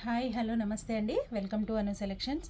Hi hello నమస్తే అండి, welcome to Anu selections.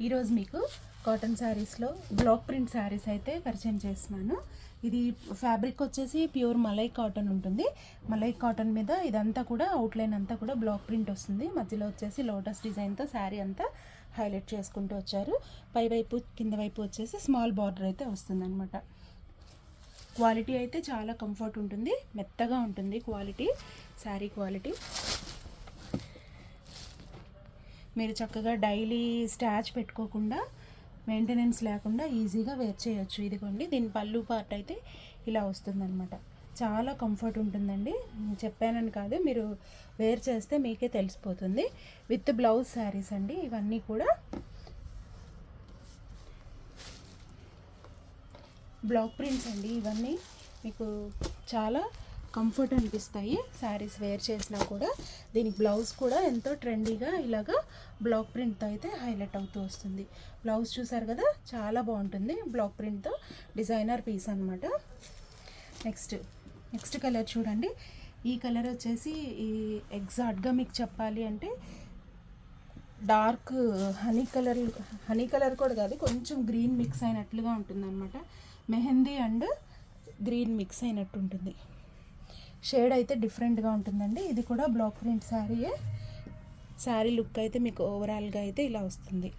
ఈరోజు మీకు కాటన్ శారీస్లో బ్లాక్ ప్రింట్ శారీస్ అయితే పరిచయం చేస్తున్నాను. ఇది ఫ్యాబ్రిక్ వచ్చేసి ప్యూర్ మలై కాటన్ ఉంటుంది. మలై కాటన్ మీద ఇదంతా కూడా అవుట్లైన్ అంతా కూడా బ్లాక్ ప్రింట్ వస్తుంది. మధ్యలో వచ్చేసి లోటస్ డిజైన్తో శారీ అంతా హైలైట్ చేసుకుంటూ వచ్చారు. పైవైపు కింద వైపు వచ్చేసి స్మాల్ బార్డర్ అయితే వస్తుంది అనమాట. క్వాలిటీ అయితే చాలా కంఫర్ట్ ఉంటుంది, మెత్తగా ఉంటుంది క్వాలిటీ, శారీ క్వాలిటీ. మీరు చక్కగా డైలీ స్టాచ్ పెట్టుకోకుండా, మెయింటెనెన్స్ లేకుండా ఈజీగా వేర్ చేయొచ్చు. ఇదిగోండి, దీని పళ్ళు పార్ట్ అయితే ఇలా వస్తుందన్నమాట. చాలా కంఫర్ట్ ఉంటుందండి, చెప్పానని కాదు, మీరు వేర్ చేస్తే మీకే తెలిసిపోతుంది. విత్ బ్లౌజ్ శారీస్ అండి ఇవన్నీ కూడా. బ్లాక్ ప్రింట్స్ అండి ఇవన్నీ, మీకు చాలా కంఫర్ట్ అనిపిస్తాయి శారీస్ వేర్ చేసినా కూడా. దీనికి బ్లౌజ్ కూడా ఎంతో ట్రెండీగా ఇలాగా బ్లాక్ ప్రింట్తో అయితే హైలైట్ అవుతూ వస్తుంది. బ్లౌజ్ చూసారు కదా, చాలా బాగుంటుంది బ్లాక్ ప్రింట్తో, డిజైనర్ పీస్ అనమాట. నెక్స్ట్ కలర్ చూడండి. ఈ కలర్ వచ్చేసి ఈ ఎగ్జాక్ట్గా మీకు చెప్పాలి అంటే డార్క్ హనీ కలర్ కూడా కాదు, కొంచెం గ్రీన్ మిక్స్ అయినట్లుగా ఉంటుంది అనమాట. మెహందీ అండ్ గ్రీన్ మిక్స్ అయినట్టు ఉంటుంది. షేడ్ అయితే డిఫరెంట్గా ఉంటుందండి. ఇది కూడా బ్లాక్ ప్రింట్ శారీయే. శారీ లుక్ అయితే మీకు ఓవరాల్గా అయితే ఇలా వస్తుంది.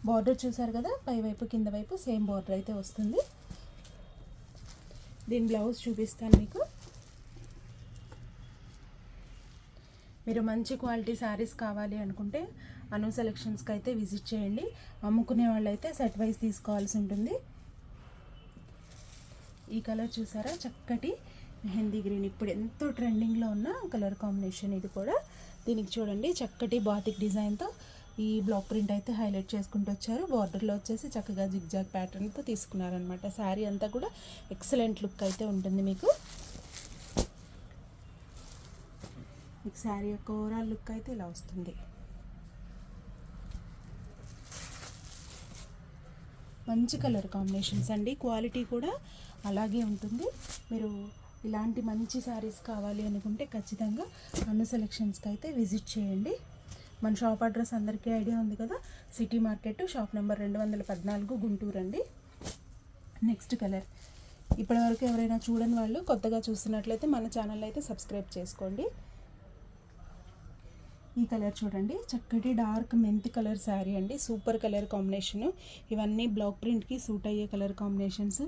బార్డర్ చూసారు కదా, పైవైపు కింద వైపు సేమ్ బార్డర్ అయితే వస్తుంది. దీని బ్లౌజ్ చూపిస్తాను మీకు. మీరు మంచి క్వాలిటీ శారీస్ కావాలి అనుకుంటే అను సెలెక్షన్స్కి అయితే విజిట్ చేయండి. అమ్ముకునే వాళ్ళు అయితే సెట్ వైజ్ తీసుకోవాల్సి ఉంటుంది. ఈ కలర్ చూసారా, చక్కటి మెహందీ గ్రీన్, ఇప్పుడు ఎంతో ట్రెండింగ్లో ఉన్న కలర్ కాంబినేషన్ ఇది కూడా. దీనికి చూడండి, చక్కటి బాతిక్ డిజైన్తో ఈ బ్లాక్ ప్రింట్ అయితే హైలైట్ చేసుకుంటూ వచ్చారు. బార్డర్లో వచ్చేసి చక్కగా జిగ్జాగ్ ప్యాటర్న్తో తీసుకున్నారనమాట. శారీ అంతా కూడా ఎక్సలెంట్ లుక్ అయితే ఉంటుంది మీకు శారీ యొక్క ఓవరాల్ లుక్ అయితే ఇలా వస్తుంది. మంచి కలర్ కాంబినేషన్స్ అండి, క్వాలిటీ కూడా అలాగే ఉంటుంది. మీరు ఇలాంటి మంచి శారీస్ కావాలి అనుకుంటే ఖచ్చితంగా అను సెలెక్షన్స్కి అయితే విజిట్ చేయండి. మన షాప్ అడ్రస్ అందరికీ ఐడియా ఉంది కదా, city market, shop number 214, Guntur అండి. నెక్స్ట్ కలర్, ఇప్పటివరకు ఎవరైనా చూడని వాళ్ళు కొత్తగా చూస్తున్నట్లయితే మన ఛానల్ అయితే సబ్స్క్రైబ్ చేసుకోండి. ఈ కలర్ చూడండి, చక్కటి డార్క్ మెంత్ కలర్ శారీ అండి, సూపర్ కలర్ కాంబినేషను. ఇవన్నీ బ్లాక్ ప్రింట్కి సూట్ అయ్యే కలర్ కాంబినేషన్స్,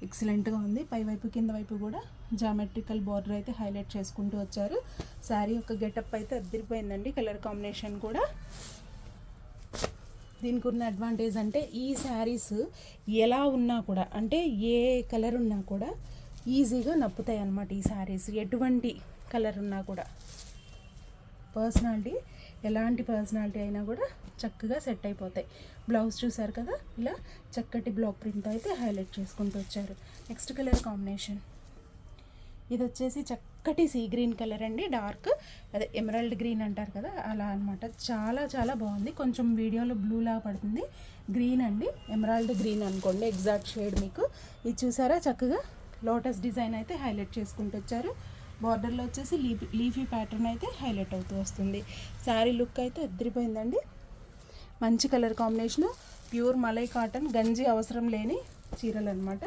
ఎక్సలెంట్గా ఉంది. పైవైపు కింద వైపు కూడా జామెట్రికల్ బార్డర్ అయితే హైలైట్ చేసుకుంటూ వచ్చారు. శారీ యొక్క గెటప్ అయితే అదిరిపోయిందండి, కలర్ కాంబినేషన్ కూడా. దీనికి ఉన్న అడ్వాంటేజ్ అంటే ఈ శారీస్ ఎలా ఉన్నా కూడా, అంటే ఏ కలర్ ఉన్నా కూడా ఈజీగా నప్పుతాయి అన్నమాట. ఈ శారీస్ ఎటువంటి కలర్ ఉన్నా కూడా, పర్సనాలిటీ, ఎలాంటి పర్సనాలిటీ అయినా కూడా చక్కగా సెట్ అయిపోతాయి. బ్లౌజ్ చూసారు కదా, ఇలా చక్కటి బ్లాక్ ప్రింట్ అయితే హైలైట్ చేసుకుంటూ వచ్చారు. నెక్స్ట్ కలర్ కాంబినేషన్, ఇది వచ్చేసి చక్కటి సీ గ్రీన్ కలర్ అండి, డార్క్ అదే ఎమరాల్డ్ గ్రీన్ అంటారు కదా అలా అనమాట. చాలా చాలా బాగుంది. కొంచెం వీడియోలో బ్లూ లాగా పడుతుంది, గ్రీన్ అండి, ఎమరాల్డ్ గ్రీన్ అనుకోండి ఎగ్జాక్ట్ షేడ్ మీకు. ఇది చూసారా, చక్కగా లోటస్ డిజైన్ అయితే హైలైట్ చేసుకుంటూ వచ్చారు. బార్డర్లో వచ్చేసి లీఫీ ప్యాటర్న్ అయితే హైలైట్ అవుతూ వస్తుంది. శారీ లుక్ అయితే అదిరిపోయిందండి. మంచి colour combination, pure malai cotton, గంజి అవసరం లేని చీరలు అనమాట.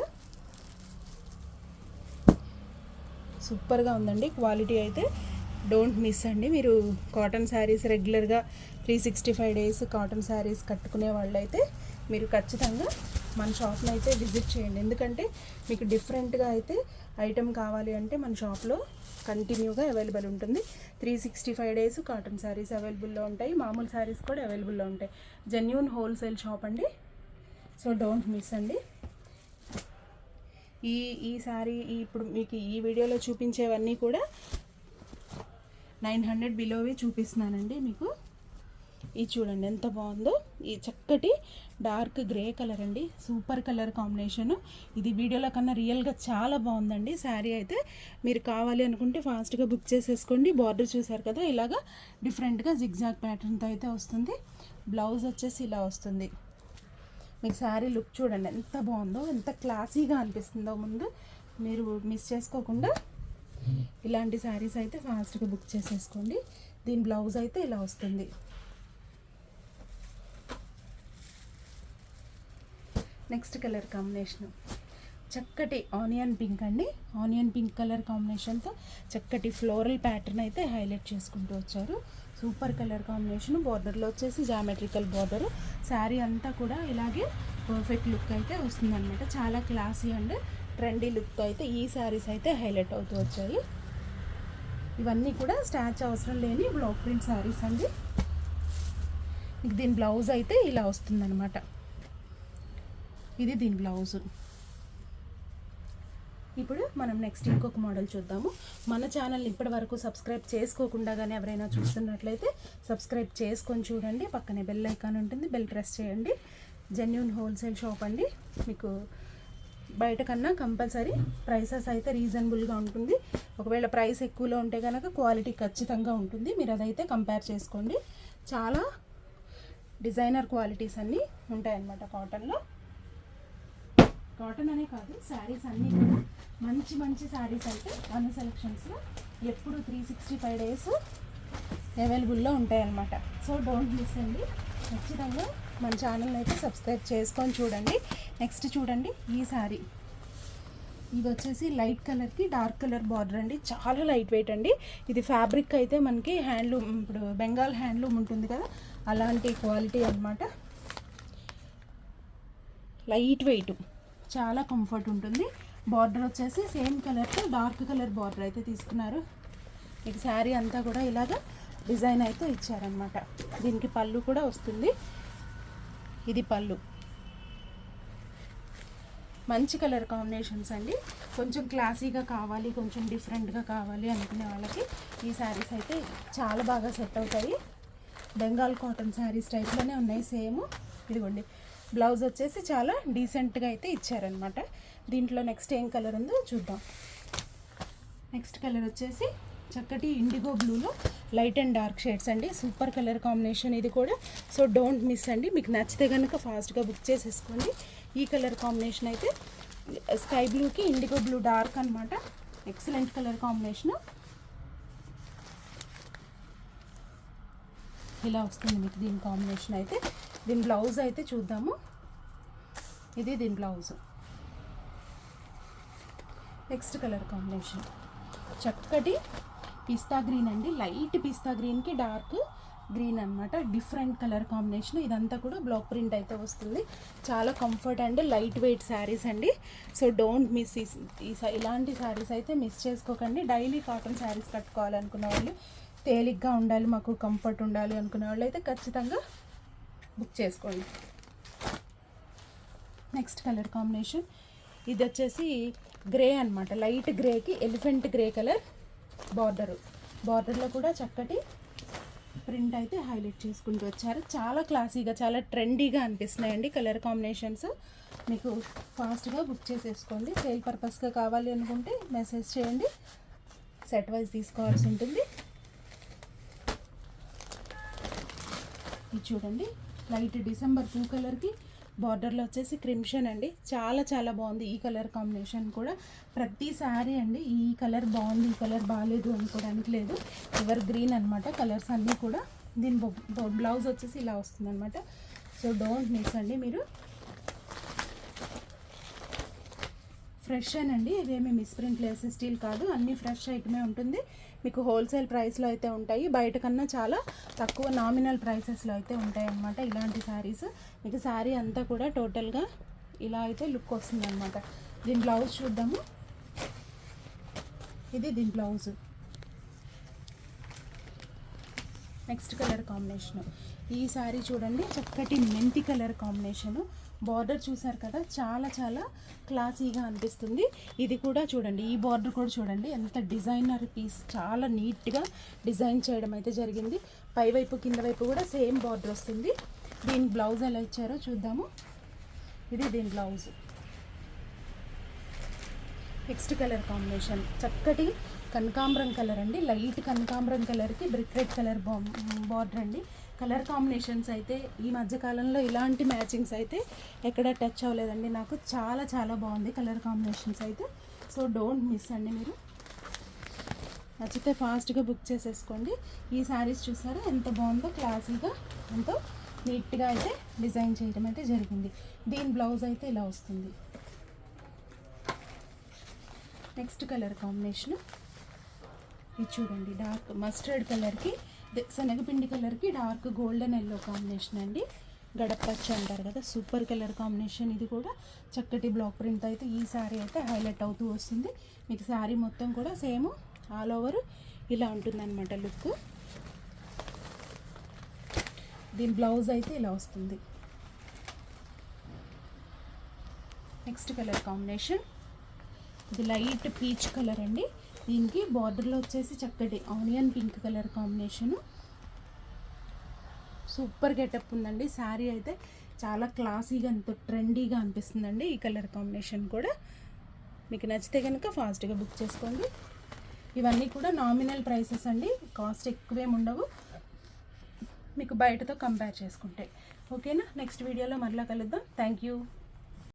సూపర్గా ఉందండి క్వాలిటీ అయితే, డోంట్ మిస్ అండి. మీరు కాటన్ శారీస్ రెగ్యులర్గా 365 డేస్ కాటన్ శారీస్ కట్టుకునే వాళ్ళైతే మీరు ఖచ్చితంగా మన షాప్ని అయితే విజిట్ చేయండి. ఎందుకంటే మీకు డిఫరెంట్గా అయితే ఐటెం కావాలి అంటే మన షాప్లో కంటిన్యూగా అవైలబుల్ ఉంటుంది. 365 డేస్ కాటన్ శారీస్ అవైలబుల్లో ఉంటాయి, మామూలు శారీస్ కూడా అవైలబుల్లో ఉంటాయి. జెన్యూన్ హోల్సేల్ షాప్ అండి, సో డోంట్ మిస్ అండి. ఈ శారీ ఇప్పుడు మీకు ఈ వీడియోలో చూపించేవన్నీ కూడా 900 బిలోవే చూపిస్తున్నానండి మీకు. ఇది చూడండి ఎంత బాగుందో, ఈ చక్కటి డార్క్ గ్రే కలర్ అండి, సూపర్ కలర్ కాంబినేషను. ఇది వీడియోలో కన్నా రియల్గా చాలా బాగుందండి శారీ అయితే. మీరు కావాలి అనుకుంటే ఫాస్ట్గా బుక్ చేసేసుకోండి. బార్డర్ చూసారు కదా, ఇలాగా డిఫరెంట్గా జిగ్జాగ్ ప్యాటర్న్తో అయితే వస్తుంది. బ్లౌజ్ వచ్చేసి ఇలా వస్తుంది. మీకు శారీ లుక్ చూడండి ఎంత బాగుందో, ఎంత క్లాసీగా అనిపిస్తుందో. ముందు మీరు మిస్ చేసుకోకుండా ఇలాంటి శారీస్ అయితే ఫాస్ట్గా బుక్ చేసేసుకోండి. దీని బ్లౌజ్ అయితే ఇలా వస్తుంది. నెక్స్ట్ కలర్ కాంబినేషన్ చక్కటి ఆనియన్ పింక్ అండి. ఆనియన్ పింక్ కలర్ కాంబినేషన్తో చక్కటి ఫ్లోరల్ ప్యాటర్న్ అయితే హైలైట్ చేసుకుంటూ వచ్చారు. Super colour combination. బార్డర్లో వచ్చేసి జామెట్రికల్ బార్డరు. శారీ అంతా కూడా ఇలాగే పర్ఫెక్ట్ లుక్ అయితే వస్తుందన్నమాట. చాలా క్లాసీ అండ్ ట్రెండీ లుక్ అయితే ఈ శారీస్ అయితే హైలైట్ అవుతూ వచ్చాయి. ఇవన్నీ కూడా స్టాచ్ అవసరం లేని బ్లాక్ ప్రింట్ శారీస్ అండి. దీని బ్లౌజ్ అయితే ఇలా వస్తుందన్నమాట. ఇది దీని బ్లౌజు. ఇప్పుడు మనం నెక్స్ట్ ఇంకొక మోడల్ చూద్దాము. మన ఛానల్ని ఇప్పటి వరకు సబ్స్క్రైబ్ చేసుకోకుండా కానీ ఎవరైనా చూస్తున్నట్లయితే సబ్స్క్రైబ్ చేసుకొని చూడండి. పక్కనే బెల్ ఐకాన్ ఉంటుంది, బెల్ ప్రెస్ చేయండి. జెన్యూన్ హోల్సేల్ షాప్ అండి. మీకు బయట కన్నా కంపల్సరీ ప్రైసెస్ అయితే రీజనబుల్గా ఉంటుంది. ఒకవేళ ప్రైస్ ఎక్కువలో ఉంటే కనుక క్వాలిటీ ఖచ్చితంగా ఉంటుంది. మీరు అదైతే కంపేర్ చేసుకోండి. చాలా డిజైనర్ క్వాలిటీస్ అన్నీ ఉంటాయన్నమాట కాటన్లో. కాటన్ అనే కాదు, శారీస్ అన్నీ కూడా మంచి మంచి శారీస్ అయితే అన్ని సెలెక్షన్స్లో ఎప్పుడు 365 డేస్ అవైలబుల్లో ఉంటాయన్నమాట. సో డోంట్ మిస్ అండి. ఖచ్చితంగా మన ఛానల్ని అయితే సబ్స్క్రైబ్ చేసుకొని చూడండి. నెక్స్ట్ చూడండి ఈ శారీ. ఇది వచ్చేసి లైట్ కలర్కి డార్క్ కలర్ బార్డర్ అండి. చాలా లైట్ వెయిట్ అండి. ఇది ఫ్యాబ్రిక్ అయితే మనకి హ్యాండ్లూమ్, ఇప్పుడు బెంగాల్ హ్యాండ్లూమ్ ఉంటుంది కదా, అలాంటి క్వాలిటీ అన్నమాట. లైట్ వెయిట్, చాలా కంఫర్ట్ ఉంటుంది. బార్డర్ వచ్చేసి సేమ్ కలర్తో డార్క్ కలర్ బార్డర్ అయితే తీసుకున్నారు. మీకు శారీ అంతా కూడా ఇలాగ డిజైన్ అయితే ఇచ్చారనమాట. దీనికి పళ్ళు కూడా వస్తుంది. ఇది పళ్ళు. మంచి కలర్ కాంబినేషన్స్ అండి. కొంచెం క్లాసీగా కావాలి, కొంచెం డిఫరెంట్గా కావాలి అనుకునే వాళ్ళకి ఈ శారీస్ అయితే చాలా బాగా సెట్ అవుతాయి. బెంగాల్ కాటన్ శారీస్ టైప్లోనే ఉన్నాయి సేమ్. ఇదిగోండి బ్లౌజ్ వచ్చేసి చాలా డీసెంట్గా అయితే ఇచ్చారనమాట. దీంట్లో నెక్స్ట్ ఏం కలర్ ఉందో చూద్దాం. నెక్స్ట్ కలర్ వచ్చేసి చక్కటి ఇండిగో బ్లూలో లైట్ అండ్ డార్క్ షేడ్స్ అండి. సూపర్ కలర్ కాంబినేషన్ ఇది కూడా. సో డోంట్ మిస్ అండి. మీకు నచ్చితే కనుక ఫాస్ట్గా బుక్ చేసేసుకోండి. ఈ కలర్ కాంబినేషన్ అయితే స్కై బ్లూకి ఇండిగో బ్లూ డార్క్ అనమాట. Excellent colour combination. ఇలా వస్తుంది మీకు దీని కాంబినేషన్ అయితే. దీని బ్లౌజ్ అయితే చూద్దాము. ఇది దీని బ్లౌజ్. నెక్స్ట్ కలర్ కాంబినేషన్ చక్కటి పిస్తా గ్రీన్ అండి. లైట్ పిస్తా గ్రీన్కి డార్క్ గ్రీన్ అనమాట. Different colour combination. ఇదంతా కూడా బ్లాక్ ప్రింట్ అయితే వస్తుంది. చాలా comfort and light weight saris అండి. So don't miss. ఇలాంటి శారీస్ అయితే మిస్ చేసుకోకండి. డైలీ కాటన్ శారీస్ కట్టుకోవాలనుకున్న వాళ్ళు, తేలిగ్గా ఉండాలి, మాకు కంఫర్ట్ ఉండాలి అనుకునే వాళ్ళు అయితే ఖచ్చితంగా బుక్ చేసుకోండి. నెక్స్ట్ కలర్ కాంబినేషన్ ఇది వచ్చేసి గ్రే అనమాట. లైట్ గ్రేకి ఎలిఫెంట్ గ్రే కలర్ బార్డర్లో కూడా చక్కటి ప్రింట్ అయితే హైలైట్ చేసుకుంటూ వచ్చారు. చాలా క్లాసీగా, చాలా ట్రెండీగా అనిపిస్తున్నాయండి కలర్ కాంబినేషన్స్. మీకు ఫాస్ట్గా బుక్ చేసేసుకోండి. సేల్ పర్పస్గా కావాలి అనుకుంటే మెసేజ్ చేయండి. సెట్ వైజ్ తీసుకోవాల్సి ఉంటుంది. ఇది చూడండి లైట్ డిసెంబర్ 2 కలర్కి బార్డర్లో వచ్చేసి క్రిమ్షన్ అండి. చాలా చాలా బాగుంది ఈ కలర్ కాంబినేషన్ కూడా. ప్రతి శారీ అండి ఈ కలర్ బాగుంది, ఈ కలర్ బాగాలేదు అనుకోవడానికి లేదు. ఎవర్ గ్రీన్ అనమాట కలర్స్ అన్నీ కూడా. దీని బ్లౌజ్ వచ్చేసి ఇలా వస్తుంది అనమాట. సో డోంట్ మిస్ అండి. మీరు ఫ్రెష్ అండి, ఇవేమి మిస్ప్రింట్ లేస్ స్టీల్ కాదు, అన్నీ ఫ్రెష్ ఐటమే ఉంటుంది. మీకు హోల్సేల్ ప్రైస్లో అయితే ఉంటాయి. బయట కన్నా చాలా తక్కువ నామినల్ ప్రైసెస్లో అయితే ఉంటాయి అన్నమాట ఇలాంటి శారీస్. మీకు శారీ అంతా కూడా టోటల్గా ఇలా అయితే లుక్ వస్తుంది అనమాట. దీని బ్లౌజ్ చూద్దాము. ఇది దీని బ్లౌజ్. నెక్స్ట్ కలర్ కాంబినేషను ఈ శారీ చూడండి. చక్కటి మెంతి కలర్ కాంబినేషను. బార్డర్ చూసారు కదా, చాలా చాలా క్లాసీగా అనిపిస్తుంది. ఇది కూడా చూడండి, ఈ బార్డర్ కూడా చూడండి ఎంత డిజైనర్ పీస్. చాలా నీట్గా డిజైన్ చేయడం అయితే జరిగింది. పైవైపు కింద వైపు కూడా సేమ్ బార్డర్ వస్తుంది. దీని బ్లౌజ్ ఎలా ఇచ్చారో చూద్దాము. ఇది దీని బ్లౌజ్. నెక్స్ట్ కలర్ కాంబినేషన్ చక్కటి కనకాంబరం కలర్ అండి. లైట్ కనకాంబరం కలర్కి బ్రిక్ రెడ్ కలర్ బార్డర్ అండి. కలర్ కాంబినేషన్స్ అయితే ఈ మధ్యకాలంలో ఇలాంటి మ్యాచింగ్స్ అయితే ఎక్కడ టచ్ అవ్వలేదండి నాకు. చాలా చాలా బాగుంది కలర్ కాంబినేషన్స్ అయితే. సో డోంట్ మిస్ అండి మీరు. నచ్చితే ఫాస్ట్గా బుక్ చేసేసుకోండి. ఈ శారీస్ చూసారా ఎంత బాగుందో, క్లాసీగా ఎంతో నీట్గా అయితే డిజైన్ చేయడం అయితే జరిగింది. దీని బ్లౌజ్ అయితే ఇలా వస్తుంది. నెక్స్ట్ కలర్ కాంబినేషన్ ఇది చూడండి, డార్క్ మస్టర్డ్ కలర్కి శనగపిండి కలర్కి డార్క్ గోల్డెన్ ఎల్లో కాంబినేషన్ అండి. గడపచ్చ అంటారు కదా, సూపర్ కలర్ కాంబినేషన్. ఇది కూడా చక్కటి బ్లాక్ ప్రింట్ అయితే ఈ శారీ అయితే హైలైట్ అవుతూ వస్తుంది. మీకు శారీ మొత్తం కూడా సేమ్ ఆల్ ఓవర్ ఇలా ఉంటుందన్నమాట లుక్. దీని బ్లౌజ్ అయితే ఇలా వస్తుంది. నెక్స్ట్ కలర్ కాంబినేషన్ ఇది లైట్ పీచ్ కలర్ అండి. దీనికి బార్డర్లో వచ్చేసి చక్కటి onion pink colour combination. Super getup ఉందండి. శారీ అయితే చాలా క్లాసీగా ఎంతో ట్రెండీగా అనిపిస్తుందండి. ఈ కలర్ కాంబినేషన్ కూడా మీకు నచ్చితే కనుక ఫాస్ట్గా బుక్ చేసుకోండి. ఇవన్నీ కూడా నామినల్ ప్రైసెస్ అండి, కాస్ట్ ఎక్కువేం ఉండవు మీకు బయటతో కంపేర్ చేసుకుంటే. ఓకేనా, నెక్స్ట్ వీడియోలో మరలా కలుద్దాం. Thank you.